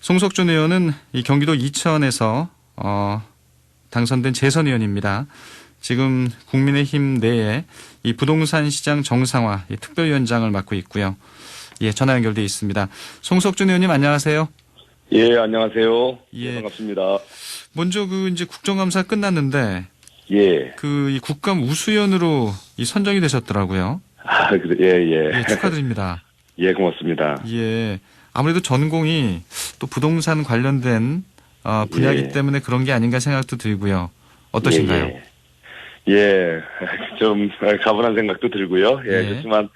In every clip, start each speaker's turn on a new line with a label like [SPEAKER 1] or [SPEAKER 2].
[SPEAKER 1] 송석준 의원은 이 경기도 이천에서 당선된 재선 의원입니다. 지금 국민의힘 내에 이 부동산 시장 정상화 특별위원장을 맡고 있고요. 예, 전화 연결돼 있습니다. 송석준 의원님 안녕하세요.
[SPEAKER 2] 예, 안녕하세요.
[SPEAKER 1] 예,
[SPEAKER 2] 반갑습니다.
[SPEAKER 1] 먼저 이제 국정감사 끝났는데
[SPEAKER 2] 예.
[SPEAKER 1] 이 국감 우수위원으로 선정이 되셨더라고요.
[SPEAKER 2] 아, 그래, 예.
[SPEAKER 1] 예, 축하드립니다.
[SPEAKER 2] 예, 고맙습니다.
[SPEAKER 1] 예, 아무래도 전공이 또 부동산 관련된 분야이기 때문에 그런 게 아닌가 생각도 들고요. 어떠신가요?
[SPEAKER 2] 예, 좀 가분한 생각도 들고요. 예, 그렇지만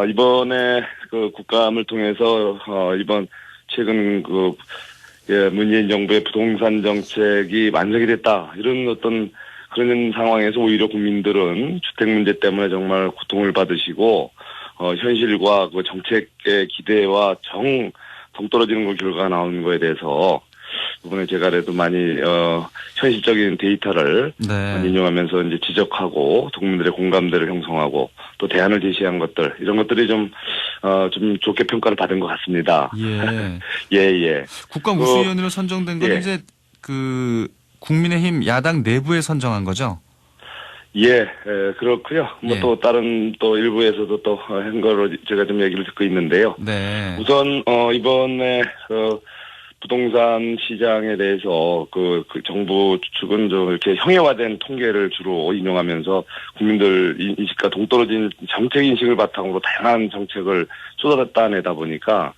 [SPEAKER 2] 이번에 그 국감을 통해서 이번 최근 문재인 정부의 부동산 정책이 완성이 됐다 이런 어떤 그런 상황에서 오히려 국민들은 주택 문제 때문에 정말 고통을 받으시고 현실과 그 정책의 기대와 동떨어지는 그 결과가 나오는 거에 대해서 이번에 제가 그래도 많이 현실적인 데이터를 인용하면서 이제 지적하고 국민들의 공감대를 형성하고 또 대안을 제시한 것들 이런 것들이 좀 좋게 평가를 받은 것 같습니다.
[SPEAKER 1] 예.
[SPEAKER 2] 예.
[SPEAKER 1] 국감 우수위원으로 선정된 건 이제 국민의힘 야당 내부에 선정한 거죠?
[SPEAKER 2] 예, 그렇고요. 또 다른 또 일부에서도 또 한 거로 제가 좀 얘기를 듣고 있는데요.
[SPEAKER 1] 네.
[SPEAKER 2] 우선 이번에 부동산 시장에 대해서 그 정부 측은 좀 이렇게 형해화된 통계를 주로 인용하면서 국민들 인식과 동떨어진 정책 인식을 바탕으로 다양한 정책을 쏟아내다 보니까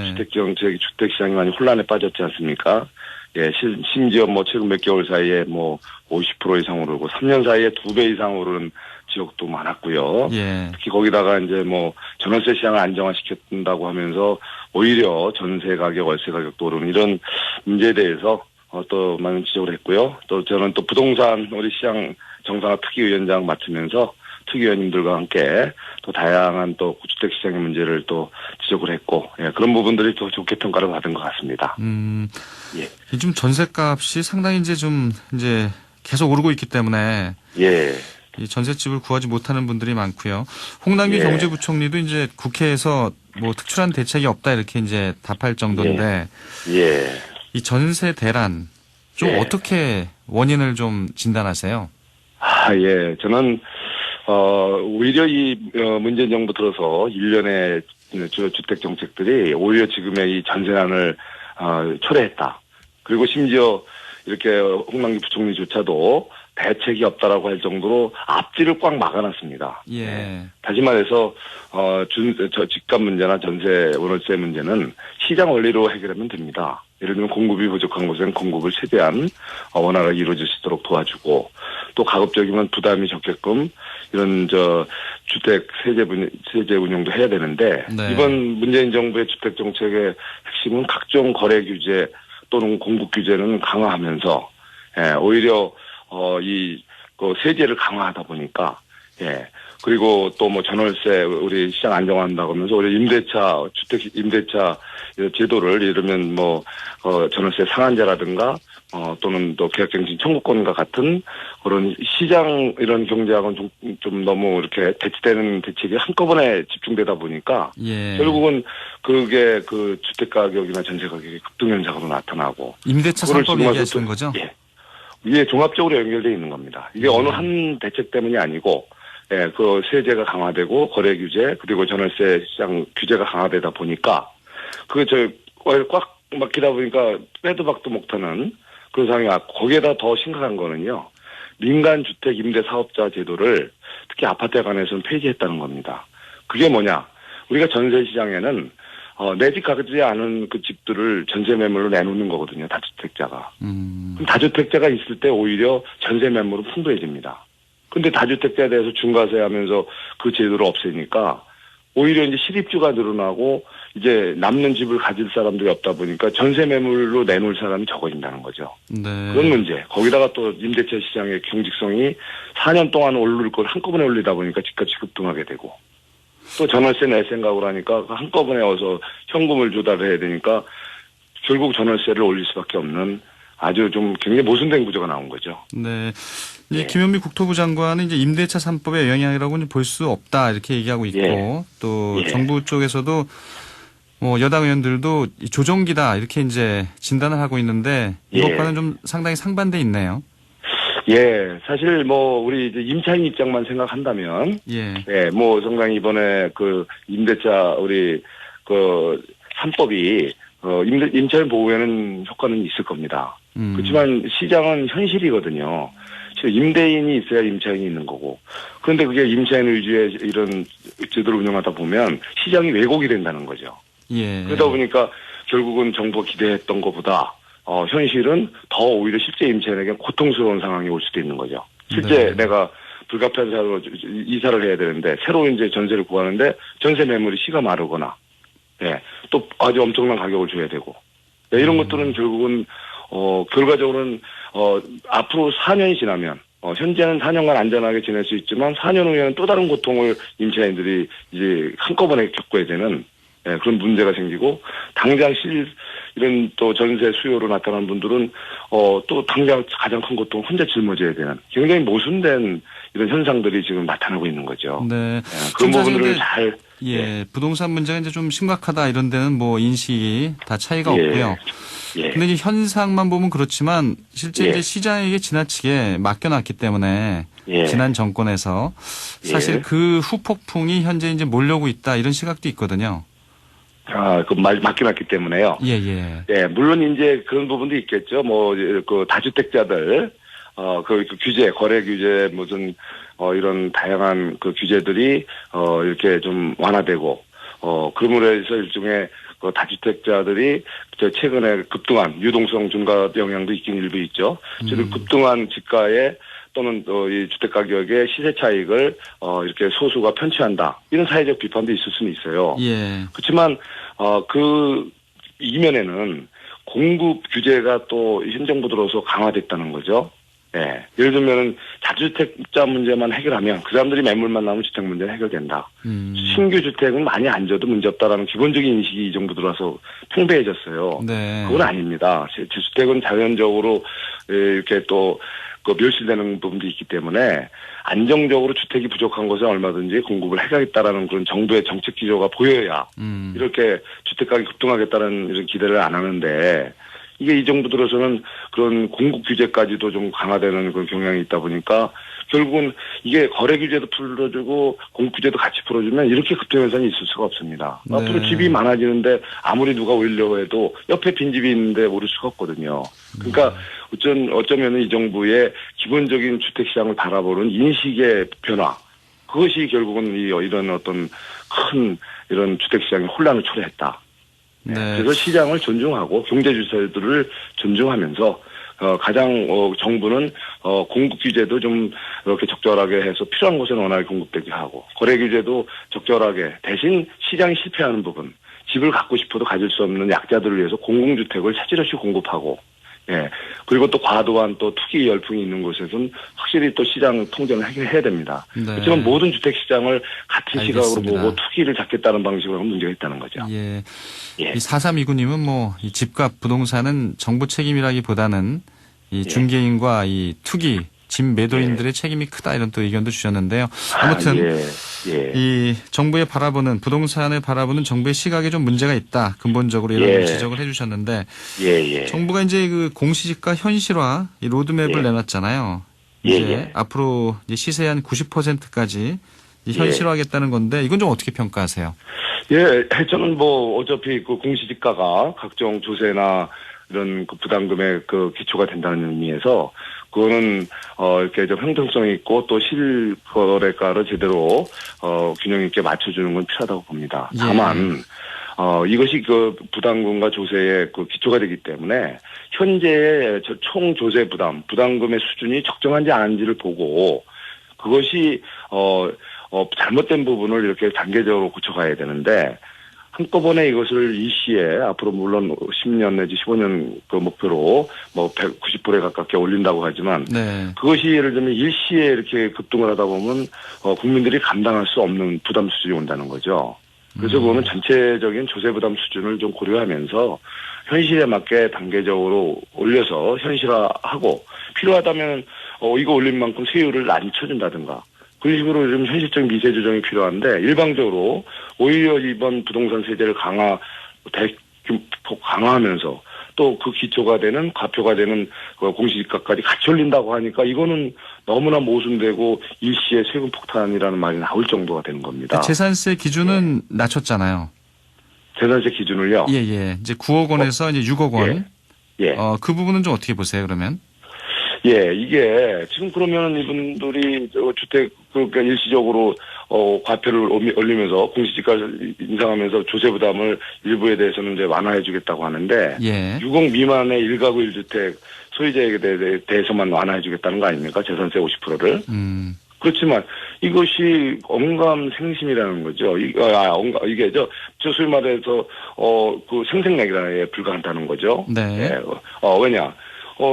[SPEAKER 2] 주택 정책이 주택 시장이 많이 혼란에 빠졌지 않습니까? 예, 심지어 최근 몇 개월 사이에 50% 이상 오르고 3년 사이에 2배 이상 오른 지역도 많았고요. 특히 거기다가 이제 전월세 시장을 안정화시켰다고 하면서 오히려 전세 가격, 월세 가격도 오르는 이런 문제에 대해서 또 많은 지적을 했고요. 또 저는 또 부동산 우리 시장 정상화 특위위원장 맡으면서 특위위원님들과 함께 또 다양한 또 주택 시장의 문제를 또 지적을 했고 그런 부분들이 또 좋게 평가를 받은 것 같습니다.
[SPEAKER 1] 요즘 전세값이 상당히 이제 계속 오르고 있기 때문에 이 전셋집을 구하지 못하는 분들이 많고요. 홍남기 경제부총리도 이제 국회에서 특출한 대책이 없다 이렇게 이제 답할 정도인데 이 전세 대란 좀 어떻게 원인을 좀 진단하세요?
[SPEAKER 2] 저는 오히려 이 문재인 정부 들어서 일련의 주택 정책들이 오히려 지금의 이 전세난을 초래했다. 그리고 심지어 이렇게 홍남기 부총리조차도 대책이 없다라고 할 정도로 앞뒤를 꽉 막아놨습니다. 다시 말해서 집값 문제나 전세 월세 문제는 시장 원리로 해결하면 됩니다. 예를 들면 공급이 부족한 곳에는 공급을 최대한 원활하게 이루어질 수 있도록 도와주고 또 가급적이면 부담이 적게끔 이런 주택 세제 운용도 해야 되는데 이번 문재인 정부의 주택 정책의 핵심은 각종 거래 규제 또는 공급 규제는 강화하면서 오히려 세제를 강화하다 보니까 그리고 또 전월세 우리 시장 안정화한다고 하면서 우리 주택 임대차 제도를 이르면 전월세 상한제라든가 또는 또 계약갱신 청구권과 같은 그런 시장 이런 경제하고는 좀 너무 이렇게 대치되는 대책이 한꺼번에 집중되다 보니까 결국은 그게 그 주택 가격이나 전세 가격이 급등 현상으로 나타나고
[SPEAKER 1] 임대차 3법 얘기하시는 거죠?
[SPEAKER 2] 이게 종합적으로 연결되어 있는 겁니다. 이게 어느 한 대책 때문이 아니고 그 세제가 강화되고 거래 규제 그리고 전월세 시장 규제가 강화되다 보니까 꽉 막히다 보니까 빼도 박도 못하는 그런 상황이 거기에다 더 심각한 거는요. 민간 주택 임대 사업자 제도를 특히 아파트에 관해서는 폐지했다는 겁니다. 그게 뭐냐? 우리가 전세 시장에는 내 집 가지 않은 그 집들을 전세 매물로 내놓는 거거든요. 다주택자가. 그럼 다주택자가 있을 때 오히려 전세 매물은 풍부해집니다. 근데 다주택자에 대해서 중과세 하면서 그 제도를 없애니까 오히려 이제 실입주가 늘어나고 이제 남는 집을 가질 사람들이 없다 보니까 전세 매물로 내놓을 사람이 적어진다는 거죠. 그런 문제. 거기다가 또 임대차 시장의 경직성이 4년 동안 오를 걸 한꺼번에 올리다 보니까 집값이 급등하게 되고 또 전월세 낼 생각을 하니까 한꺼번에 어서 현금을 조달해야 되니까 결국 전월세를 올릴 수밖에 없는 아주 좀 굉장히 모순된 구조가 나온 거죠.
[SPEAKER 1] 김현미 국토부 장관은 이제 임대차 3법의 영향이라고는 볼 수 없다 이렇게 얘기하고 있고 또 정부 쪽에서도 뭐 여당 의원들도 이 조정기다 이렇게 이제 진단을 하고 있는데 이것과는 좀 상당히 상반돼 있네요.
[SPEAKER 2] 예, 사실 뭐 우리 이제 임차인 입장만 생각한다면, 뭐 상당히 이번에 그 임대차 우리 그 3법이 임차인 보호에는 효과는 있을 겁니다. 그렇지만 시장은 현실이거든요. 임대인이 있어야 임차인이 있는 거고. 그런데 그게 임차인 위주의 이런 제도를 운영하다 보면 시장이 왜곡이 된다는 거죠. 그러다 보니까 결국은 정부가 기대했던 것보다 현실은 더 오히려 실제 임차인에게 고통스러운 상황이 올 수도 있는 거죠. 실제 내가 불가피한 사로 이사를 해야 되는데 새로 이제 전세를 구하는데 전세 매물이 시가 마르거나, 또 아주 엄청난 가격을 줘야 되고, 이런 것들은 결국은 결과적으로는 앞으로 4년이 지나면 현재는 4년간 안전하게 지낼 수 있지만 4년 후에는 또 다른 고통을 임차인들이 이제 한꺼번에 겪어야 되는 그런 문제가 생기고, 당장 이런 또 전세 수요로 나타난 분들은 또 당장 가장 큰 고통을 혼자 짊어져야 되는 굉장히 모순된 이런 현상들이 지금 나타나고 있는 거죠.
[SPEAKER 1] 네.
[SPEAKER 2] 그런 부분들을 잘.
[SPEAKER 1] 부동산 문제가 이제 좀 심각하다 이런 데는 뭐 인식이 다 차이가 없고요. 근데 이제 현상만 보면 그렇지만 실제 이제 시장에게 지나치게 맡겨놨기 때문에 지난 정권에서 사실 그 후폭풍이 현재 이제 몰려오고 있다 이런 시각도 있거든요.
[SPEAKER 2] 맡겨놨기 때문에요. 물론 이제 그런 부분도 있겠죠. 뭐, 그 다주택자들, 그 규제, 거래 규제, 무슨, 이런 다양한 그 규제들이, 이렇게 좀 완화되고, 그러므로 해서 일종의 그 다주택자들이 최근에 급등한 유동성 증가 영향도 있긴 일부 있죠. 즉 급등한 지가에 또는 이 주택 가격의 시세 차익을 이렇게 소수가 편취한다. 이런 사회적 비판도 있을 수는 있어요. 그렇지만 그 이면에는 공급 규제가 또 현 정부 들어서 강화됐다는 거죠. 예를 들면은 다주택자 문제만 해결하면 그 사람들이 매물만 나오면 주택 문제는 해결된다. 신규 주택은 많이 안 줘도 문제 없다라는 기본적인 인식이 이 정부 들어서 팽배해졌어요. 그건 아닙니다. 주택은 자연적으로 이렇게 또 그 멸실되는 부분도 있기 때문에 안정적으로 주택이 부족한 곳에 얼마든지 공급을 해가겠다라는 그런 정부의 정책 기조가 보여야 이렇게 주택 가격이 급등하겠다는 이런 기대를 안 하는데, 이게 이 정부 들어서는 그런 공급 규제까지도 좀 강화되는 그런 경향이 있다 보니까 결국은 이게 거래 규제도 풀어주고 공급 규제도 같이 풀어주면 이렇게 급등 현상이 있을 수가 없습니다. 앞으로 집이 많아지는데 아무리 누가 올려고 해도 옆에 빈집이 있는데 오를 수가 없거든요. 그러니까 어쩌면 이 정부의 기본적인 주택시장을 바라보는 인식의 변화, 그것이 결국은 이런 어떤 큰 이런 주택시장의 혼란을 초래했다. 그래서 시장을 존중하고 경제 주체들을 존중하면서 가장 정부는 공급 규제도 좀 이렇게 적절하게 해서 필요한 곳에는 워낙에 공급되게 하고, 거래 규제도 적절하게, 대신 시장이 실패하는 부분, 집을 갖고 싶어도 가질 수 없는 약자들을 위해서 공공주택을 차질없이 공급하고, 그리고 또 과도한 또 투기 열풍이 있는 곳에서는 확실히 또 시장 통제를 해야 됩니다. 그렇지만 모든 주택 시장을 같은 시각으로 보고 투기를 잡겠다는 방식으로 하면 문제가 있다는 거죠.
[SPEAKER 1] 이 4329님은 뭐 이 집값 부동산은 정부 책임이라기보다는 이 중개인과 이 투기 집 매도인들의 책임이 크다 이런 또 의견도 주셨는데요. 아무튼 이 정부의 바라보는 부동산을 바라보는 정부의 시각에 좀 문제가 있다. 근본적으로 이런 지적을 해주셨는데 정부가 이제 그 공시지가 현실화 이 로드맵을 내놨잖아요. 이제 앞으로 이제 시세의 한 90%까지 현실화하겠다는 건데 이건 좀 어떻게 평가하세요?
[SPEAKER 2] 저는 뭐 어차피 그 공시지가가 각종 조세나 이런 그 부담금의 그 기초가 된다는 의미에서 그거는 이렇게 좀 형평성 있고 또 실거래가를 제대로 균형 있게 맞춰주는 건 필요하다고 봅니다. 다만 이것이 그 부담금과 조세의 그 기초가 되기 때문에 현재의 총 조세 부담금의 수준이 적정한지 아닌지를 보고 그것이 잘못된 부분을 이렇게 단계적으로 고쳐가야 되는데, 한꺼번에 이것을 일시에 앞으로 물론 10년 내지 15년 그 목표로 뭐 190불에 가깝게 올린다고 하지만 그것이 예를 들면 일시에 이렇게 급등을 하다 보면 국민들이 감당할 수 없는 부담 수준이 온다는 거죠. 그래서 그거는 전체적인 조세 부담 수준을 좀 고려하면서 현실에 맞게 단계적으로 올려서 현실화하고, 필요하다면 이거 올린 만큼 세율을 낮춰준다든가 그런 식으로 좀 현실적인 미세 조정이 필요한데, 일방적으로 오히려 이번 부동산 세제를 강화 대폭 강화하면서 또 그 기초가 되는 과표가 되는 그 공시지가까지 같이 올린다고 하니까 이거는 너무나 모순되고 일시에 세금 폭탄이라는 말이 나올 정도가 되는 겁니다.
[SPEAKER 1] 재산세 기준은 낮췄잖아요.
[SPEAKER 2] 재산세 기준을요?
[SPEAKER 1] 예. 이제 9억 원에서 이제 6억 원.
[SPEAKER 2] 예.
[SPEAKER 1] 그 부분은 좀 어떻게 보세요, 그러면?
[SPEAKER 2] 예, 이게 지금 그러면 이분들이 주택 그러니까 일시적으로 과표를 올리면서 공시지가를 인상하면서 조세 부담을 일부에 대해서는 이제 완화해주겠다고 하는데
[SPEAKER 1] 예.
[SPEAKER 2] 6억 미만의 1가구 1주택 소유자에게 대해서만 완화해주겠다는 거 아닙니까? 재산세 50%를. 그렇지만 이것이 언감생심이라는 거죠. 이게 소위 말해서 그 생색내기에 불과하다는 거죠.
[SPEAKER 1] 네.
[SPEAKER 2] 예. 왜냐?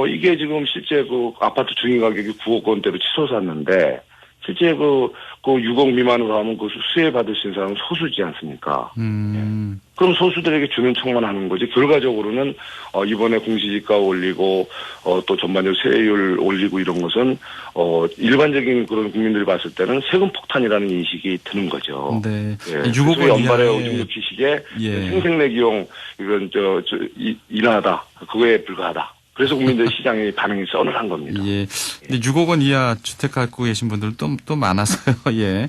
[SPEAKER 2] 이게 지금 실제 그 아파트 중위 가격이 9억 원대로 치솟았는데 실제 그 6억 미만으로 하면 그 수혜 받을 수 있는 사람은 소수지 않습니까? 예. 그럼 소수들에게 주는 척만 하는 거지. 결과적으로는 이번에 공시지가 올리고 또 전반적으로 세율 올리고 이런 것은 일반적인 그런 국민들이 봤을 때는 세금 폭탄이라는 인식이 드는 거죠.
[SPEAKER 1] 네.
[SPEAKER 2] 예.
[SPEAKER 1] 6억 원
[SPEAKER 2] 연말에
[SPEAKER 1] 이하의
[SPEAKER 2] 오줌 넣기식의
[SPEAKER 1] 예.
[SPEAKER 2] 생색내기용 이건 인하다 그거에 불과하다. 그래서 국민들 시장의 반응이 서늘한 겁니다.
[SPEAKER 1] 예. 근데 6억 원 이하 주택 갖고 계신 분들도 또 많아서요. 예.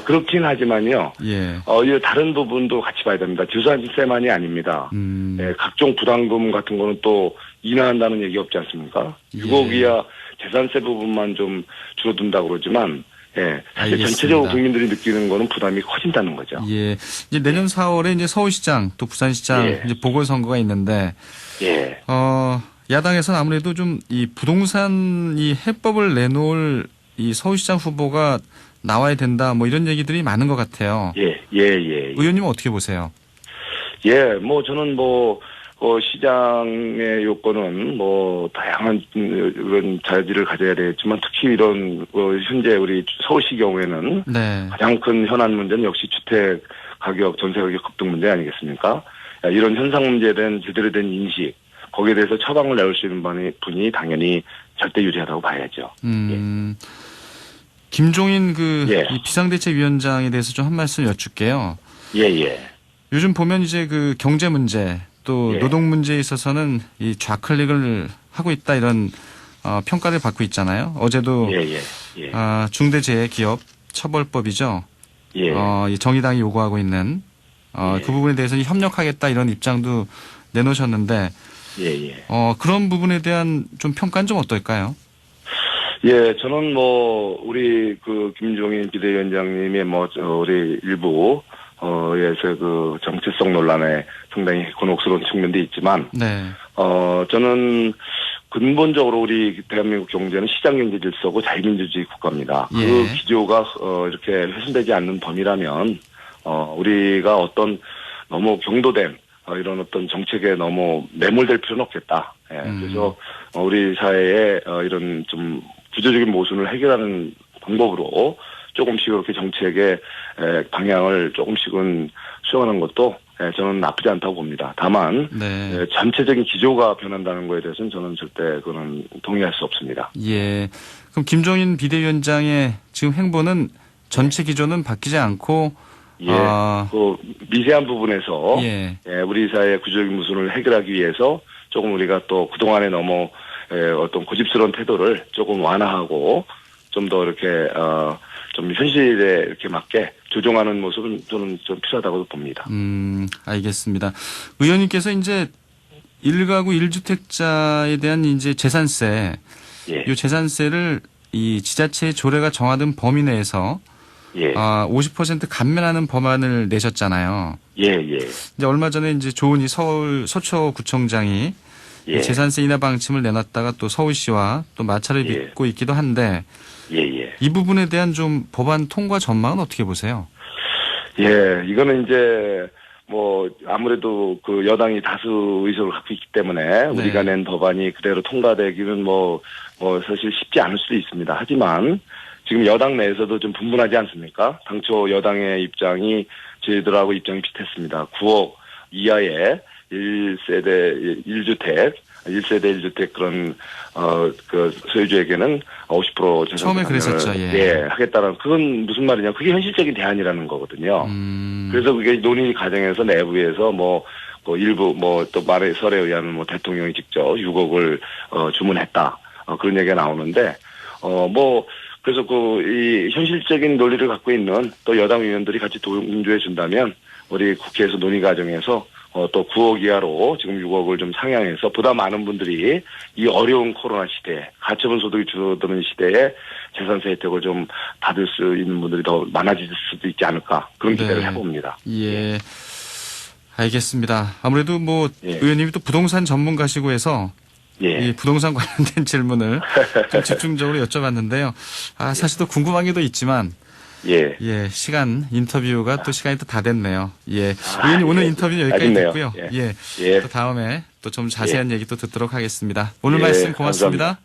[SPEAKER 2] 그렇긴 하지만요.
[SPEAKER 1] 예.
[SPEAKER 2] 이 다른 부분도 같이 봐야 됩니다. 재산세만이 아닙니다. 예, 각종 부담금 같은 거는 또 인하한다는 얘기 없지 않습니까? 6억 이하 재산세 부분만 좀 줄어든다고 그러지만 예, 사실
[SPEAKER 1] 알겠습니다.
[SPEAKER 2] 전체적으로 국민들이 느끼는 거는 부담이 커진다는 거죠.
[SPEAKER 1] 예. 이제 내년 4월에 이제 서울시장 또 부산시장
[SPEAKER 2] 예.
[SPEAKER 1] 이제 보궐선거가 있는데
[SPEAKER 2] 예.
[SPEAKER 1] 야당에서는 아무래도 좀 이 부동산 이 해법을 내놓을 이 서울시장 후보가 나와야 된다 뭐 이런 얘기들이 많은 것 같아요.
[SPEAKER 2] 예.
[SPEAKER 1] 의원님은 어떻게 보세요?
[SPEAKER 2] 예, 저는 시장의 요건은 다양한 그런 자질을 가져야 되겠지만 특히 이런 현재 우리 서울시 경우에는
[SPEAKER 1] 네.
[SPEAKER 2] 가장 큰 현안 문제는 역시 주택 가격, 전세 가격 급등 문제 아니겠습니까? 이런 현상 문제에 대한 제대로 된 인식, 거기에 대해서 처방을 내올 수 있는 분이 당연히 절대 유리하다고 봐야죠.
[SPEAKER 1] 김종인
[SPEAKER 2] 예.
[SPEAKER 1] 이 비상대책위원장에 대해서 좀 한 말씀 여쭙게요.
[SPEAKER 2] 예.
[SPEAKER 1] 요즘 보면 이제 그 경제 문제 또
[SPEAKER 2] 예.
[SPEAKER 1] 노동 문제에 있어서는 이 좌클릭을 하고 있다 이런 평가를 받고 있잖아요. 어제도
[SPEAKER 2] 예.
[SPEAKER 1] 중대재해기업 처벌법이죠.
[SPEAKER 2] 예.
[SPEAKER 1] 이 정의당이 요구하고 있는 그 부분에 대해서 협력하겠다 이런 입장도 내놓으셨는데
[SPEAKER 2] 예.
[SPEAKER 1] 그런 부분에 대한 좀 평가는 좀 어떨까요?
[SPEAKER 2] 예, 저는 우리 김종인 비대위원장님의 우리 일부 에서 그 정체성 논란에 상당히 곤혹스러운 측면도 있지만
[SPEAKER 1] 네.
[SPEAKER 2] 저는 근본적으로 우리 대한민국 경제는 시장 경제 질서고 자유민주주의 국가입니다.
[SPEAKER 1] 예.
[SPEAKER 2] 그 기조가 이렇게 훼손되지 않는 범위라면 우리가 어떤 너무 경도된 이런 어떤 정책에 너무 매몰될 필요는 없겠다. 예. 그래서 우리 사회에 이런 좀 구조적인 모순을 해결하는 방법으로 조금씩 이렇게 정책의 방향을 조금씩은 수용하는 것도 저는 나쁘지 않다고 봅니다. 다만
[SPEAKER 1] 네.
[SPEAKER 2] 전체적인 기조가 변한다는 거에 대해서는 저는 절대 그거는 동의할 수 없습니다.
[SPEAKER 1] 예. 그럼 김종인 비대위원장의 지금 행보는 전체 기조는 바뀌지 않고
[SPEAKER 2] 예. 그 미세한 부분에서
[SPEAKER 1] 예.
[SPEAKER 2] 우리 사회의 구조적인 모순을 해결하기 위해서 조금 우리가 또 그동안에 너무 어떤 고집스러운 태도를 조금 완화하고 좀 더 이렇게 좀 현실에 이렇게 맞게 조정하는 모습은 저는 좀 필요하다고 봅니다.
[SPEAKER 1] 알겠습니다. 의원님께서 이제 1가구 1주택자에 대한 이제 재산세, 이 재산세를 이 지자체의 조례가 정하던 범위 내에서 50% 감면하는 법안을 내셨잖아요. 이제 얼마 전에 이제 조은희 서울 서초구청장이 재산세 인하 방침을 내놨다가 또 서울시와 또 마찰을 빚고 있기도 한데 이 부분에 대한 좀 법안 통과 전망은 어떻게 보세요?
[SPEAKER 2] 예, 이거는 이제 아무래도 그 여당이 다수 의석을 갖고 있기 때문에 우리가 낸 법안이 그대로 통과되기는 사실 쉽지 않을 수도 있습니다. 하지만 지금 여당 내에서도 좀 분분하지 않습니까? 당초 여당의 입장이 저희들하고 입장이 비슷했습니다. 9억 이하의 1세대 1주택 그런 그 소유주에게는 50% 재산
[SPEAKER 1] 처음에 그랬었죠.
[SPEAKER 2] 하겠다는 그건 무슨 말이냐? 그게 현실적인 대안이라는 거거든요. 그래서 그게 논의 과정에서 내부에서 또 일부 또 설에 의하면 대통령이 직접 6억을 주문했다. 그런 얘기가 나오는데 그래서 이 현실적인 논리를 갖고 있는 또 여당 의원들이 같이 동조해 준다면 우리 국회에서 논의 과정에서 또 9억 이하로 지금 6억을 좀 상향해서 보다 많은 분들이 이 어려운 코로나 시대에 가처분 소득이 줄어드는 시대에 재산세 혜택을 좀 받을 수 있는 분들이 더 많아질 수도 있지 않을까 그런 기대를 해봅니다.
[SPEAKER 1] 예. 알겠습니다. 아무래도
[SPEAKER 2] 예.
[SPEAKER 1] 의원님이 또 부동산 전문가시고 해서
[SPEAKER 2] 예.
[SPEAKER 1] 이 부동산 관련된 질문을 좀 집중적으로 여쭤봤는데요. 사실 또 궁금한 게 더 있지만
[SPEAKER 2] 예.
[SPEAKER 1] 인터뷰가 또 시간이 또 다 됐네요. 예. 의원님 오늘 인터뷰는 여기까지
[SPEAKER 2] 아쉽네요.
[SPEAKER 1] 듣고요.
[SPEAKER 2] 예.
[SPEAKER 1] 또 다음에 또 좀 자세한 얘기 또 듣도록 하겠습니다. 오늘 말씀 고맙습니다.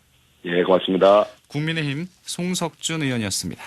[SPEAKER 2] 감사합니다. 예, 고맙습니다.
[SPEAKER 1] 국민의힘 송석준 의원이었습니다.